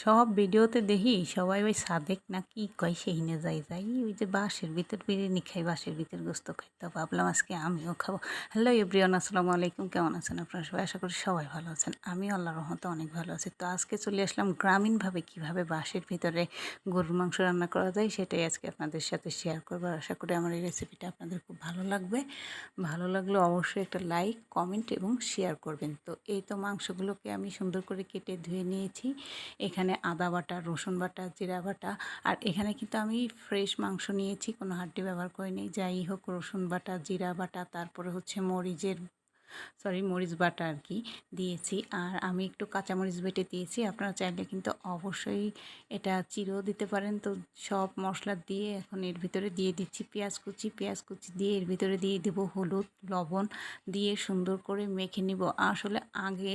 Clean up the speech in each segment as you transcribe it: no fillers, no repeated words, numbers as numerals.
সব ভিডিওতে দেখি সবাই ওই সাদেক না কি কয় সেইনে যাই ওই যে বাঁশের ভিতর বিরিয়ানি খাই, বাঁশের ভিতর গোস্ত খাই। তো ভাবলাম আজকে আমিও খাবো। হ্যালো এভরিওয়ান, আসসালামু আলাইকুম। কেমন আছেন আপনারা সবাই? আশা করি সবাই ভালো আছেন। আমিও আল্লাহর রহমতে অনেক ভালো আছি। তো আজকে চলে আসলাম গ্রামীণভাবে কীভাবে বাঁশের ভিতরে গরুর মাংস রান্না করা যায় সেটাই আজকে আপনাদের সাথে শেয়ার করবো। আশা করি আমার এই রেসিপিটা আপনাদের খুব ভালো লাগবে। ভালো লাগলে অবশ্যই একটা লাইক, কমেন্ট এবং শেয়ার করবেন। তো এই তো মাংসগুলোকে আমি সুন্দর করে কেটে ধুয়ে নিয়েছি। এখানে আদা বাটা, রসুন বাটা, জিরা বাটা, আর এখানে কিন্তু আমি ফ্রেশ মাংস নিয়েছি, কোনো হাড্ডি ব্যবহার করিনি। যাই হোক, রসুন বাটা, জিরা বাটা, তারপরে হচ্ছে মরিচ বাটা আর কি দিয়েছি। আর আমি একটু কাঁচামরিচ বেটে দিয়েছি। আপনারা চাইলে কিন্তু অবশ্যই এটা চিরেও দিতে পারেন। তো সব মশলা দিয়ে এখন এর ভিতরে দিয়ে দিচ্ছি পেঁয়াজ কুচি দিয়ে এর ভিতরে দিয়ে দেবো হলুদ, লবণ দিয়ে সুন্দর করে মেখে নিব। আসলে আগে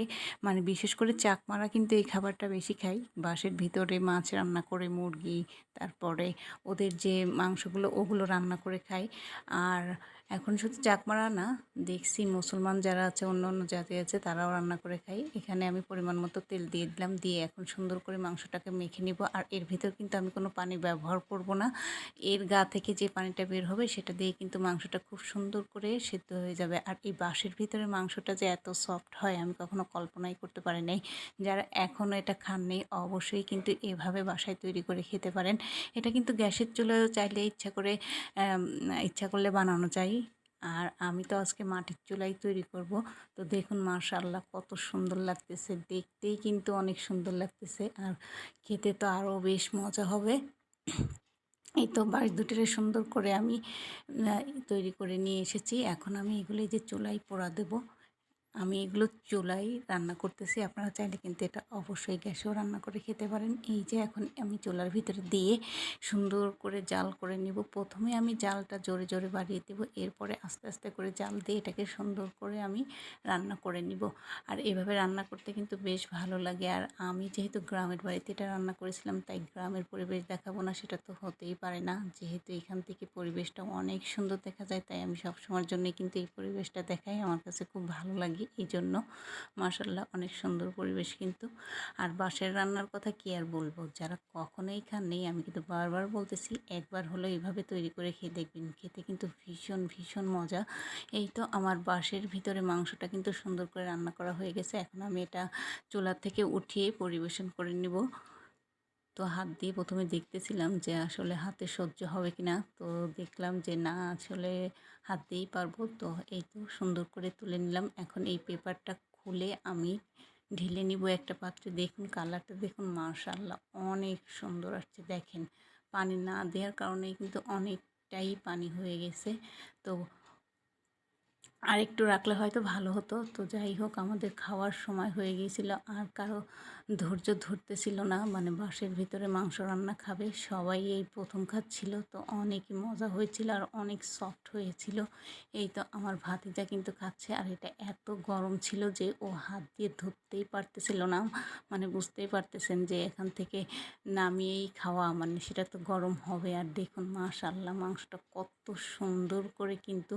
বিশেষ করে চাকমারা কিন্তু এই খাবারটা বেশি খাই। বাঁশের ভিতরে মাছ রান্না করে, মুরগি, তারপরে ওদের যে মাংসগুলো ওগুলো রান্না করে খাই। আর এখন শুধু চাকমারা না, দেখছি মুসলমান যারা আছে, অন্য অন্য জাতি আছে, তারাও রান্না করে খাই। এখানে আমি পরিমাণ মতো তেল দিয়ে দিলাম, দিয়ে এখন সুন্দর করে মাংসটাকে মেখে নিব। আর এর ভিতর কিন্তু আমি কোনো পানি ব্যবহার করব না। এর গা থেকে যে পানিটা বের হবে সেটা দিয়ে কিন্তু মাংসটা খুব সুন্দর করে সিদ্ধ হয়ে যাবে। আর এই বাঁশের ভিতরে মাংসটা যে এত সফট হয় আমি কখনো কল্পনাই করতে পারি নাই। যারা এখনও এটা খাননি অবশ্যই কিন্তু এভাবে বাসায় তৈরি করে খেতে পারেন। এটা কিন্তু গ্যাসের চুলায়ও চাইলে ইচ্ছা করলে বানানো যায়। আর আমি তো আজকে মাটির চুলাই তৈরি করব। তো দেখুন মাশাআল্লাহ কত সুন্দর লাগতেছে, দেখতেই কিন্তু অনেক সুন্দর লাগতেছে, আর খেতে তো আরও বেশ মজা হবে। এই তো বাঁশ দুটিরে সুন্দর করে আমি তৈরি করে নিয়ে এসেছি। এখন আমি এগুলো যে চুলায় পোড়া দেবো। আমি এগুলো চুলায় রান্না করতেছি। আপনারা চাইলে কিন্তু এটা অবশ্যই গ্যাসেও রান্না করে খেতে পারেন। এই যে এখন আমি চুলার ভিতরে দিয়ে সুন্দর করে জাল করে নিব। প্রথমে আমি জালটা জোরে জোরে বাড়িয়ে দেবো, এরপরে আস্তে আস্তে করে জাল দিয়ে এটাকে সুন্দর করে আমি রান্না করে নিব। আর এভাবে রান্না করতে কিন্তু বেশ ভালো লাগে। আর আমি যেহেতু গ্রামের বাড়িতে এটা রান্না করেছিলাম, তাই গ্রামের পরিবেশ দেখাবো না সেটা তো হতেই পারে না। যেহেতু এখান থেকে পরিবেশটা অনেক সুন্দর দেখা যায়, তাই আমি সবসময়ের জন্যই কিন্তু এই পরিবেশটা দেখাই। আমার কাছে খুব ভালো লাগে এই জন্য। মাশাআল্লাহ অনেক সুন্দর পরিবেশ কিন্তু। আর বাঁশের রান্নার কথা কি আর বলবো, যারা কখনোই খাননি আমি কিন্তু বারবার বলতেছি, একবার হলো এইভাবে তৈরি করে খেয়ে দেখবেন, খেতে কিন্তু ভীষণ ভীষণ মজা। এই তো আমার বাঁশের ভিতরে মাংসটা কিন্তু সুন্দর করে রান্না করা হয়ে গেছে। এখন আমি এটা চুলা থেকে উঠিয়ে পরিবেশন করে নিব। তো হাত দিয়ে প্রথমে দেখতেছিলাম যে আসলে হাতে সহ্য হবে কি না, তো দেখলাম যে না, আসলে হাত দিয়েই পারবো। তো এই তো সুন্দর করে তুলে নিলাম। এখন এই পেপারটা খুলে আমি ঢেলে নিব একটা পাত্রে। দেখুন কালারটা দেখুন, মাশাআল্লাহ অনেক সুন্দর আসছে। দেখেন পানি না দেওয়ার কারণেই কিন্তু অনেকটাই পানি হয়ে গেছে। তো আর একটু রাখলে হয়তো ভালো হতো। তো যাই হোক, আমাদের খাওয়ার সময় হয়ে গিয়েছিল, আর কারো ধৈর্য ধরতেছিল না, বাঁশের ভিতরে মাংস রান্না খাবে। সবাই এই প্রথম খাচ্ছিল, তো অনেকই মজা হয়েছিল আর অনেক সফট হয়েছিল। এই তো আমার ভাতিজা কিন্তু খাচ্ছে, আর এটা এত গরম ছিল যে ও হাত দিয়ে ধরতেই পারতেছিল না। বুঝতেই পারতেছেন যে এখান থেকে নামিয়েই খাওয়া, সেটা তো গরম হবে। আর দেখুন মাশাআল্লাহ মাংসটা কত সুন্দর করে কিন্তু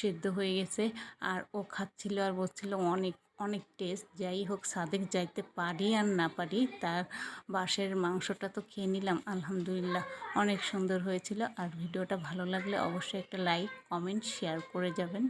সেদ্ধ হয়ে গেছে। আর ও খাচ্ছিল আর বলছিল অনেক অনেক টেস্ট। যাই হোক, সাদেক যাইতে পারি আর না পারি, তার বাঁশের মাংসটা তো খেয়ে নিলাম। আলহামদুলিল্লাহ অনেক সুন্দর হয়েছিল। আর ভিডিওটা ভালো লাগলে অবশ্যই একটা লাইক, কমেন্ট, শেয়ার করে যাবেন।